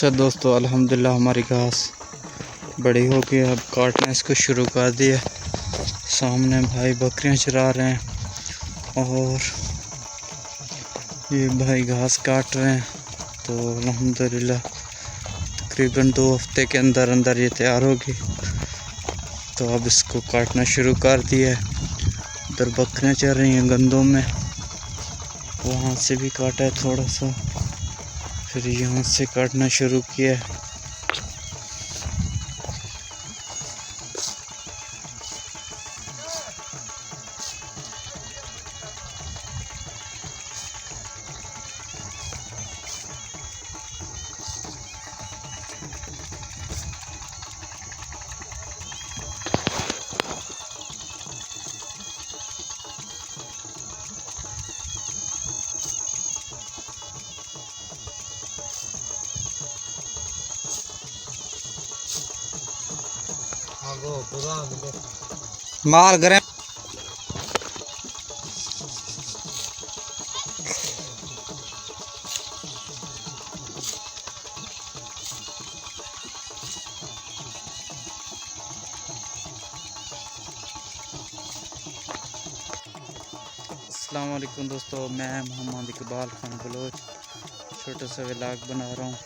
अच्छा दोस्तों, अल्हम्दुलिल्लाह हमारी घास बड़ी हो गई। अब काटना इसको शुरू कर दिया। सामने भाई बकरियां चरा रहे हैं और ये भाई घास काट रहे हैं। तो अल्हम्दुलिल्लाह तकरीबन 2 हफ्ते के अंदर अंदर ये तैयार होगी। तो अब इसको काटना शुरू कर दिया है। उधर बकरियां चल रही हैं गंदों में, वहाँ से भी काटा है थोड़ा सा, फिर यहाँ से काटना शुरू किया है। माल गरे अस्सलाम वालेकुम दोस्तों, मैं मोहम्मद इकबाल खान बलोच छोटा सा व्लॉग बना रहा हूँ।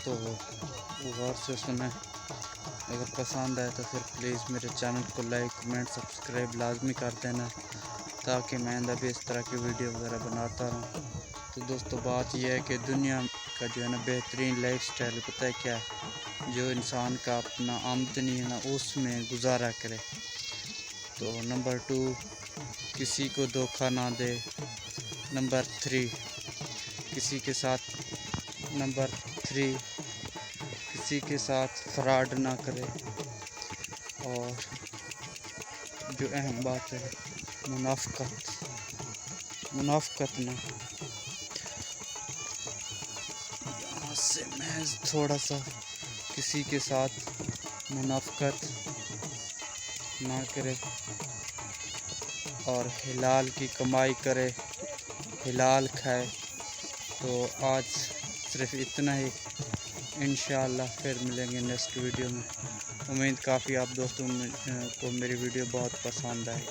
तो गौर से सुने, अगर पसंद आए तो फिर प्लीज़ मेरे चैनल को लाइक कमेंट सब्सक्राइब लाजमी कर देना, ताकि मैं आइंदा भी इस तरह की वीडियो वगैरह बनाता रहूँ। तो दोस्तों, बात यह है कि दुनिया का जो है ना बेहतरीन लाइफस्टाइल पता है क्या है? जो इंसान का अपना आमदनी है ना उसमें गुजारा करे। तो नंबर 2, किसी को धोखा ना दे। नंबर 3, किसी के साथ किसी के साथ फ्रॉड ना करे। और जो अहम बात है, मुनाफकत ना। यहाँ से मैं थोड़ा सा किसी के साथ मुनाफकत ना करे और हिलाल की कमाई करे, हिलाल खाए। तो आज सिर्फ इतना ही। इंशाअल्लाह फिर मिलेंगे नेक्स्ट वीडियो में। उम्मीद काफ़ी आप दोस्तों को मेरी वीडियो बहुत पसंद आई।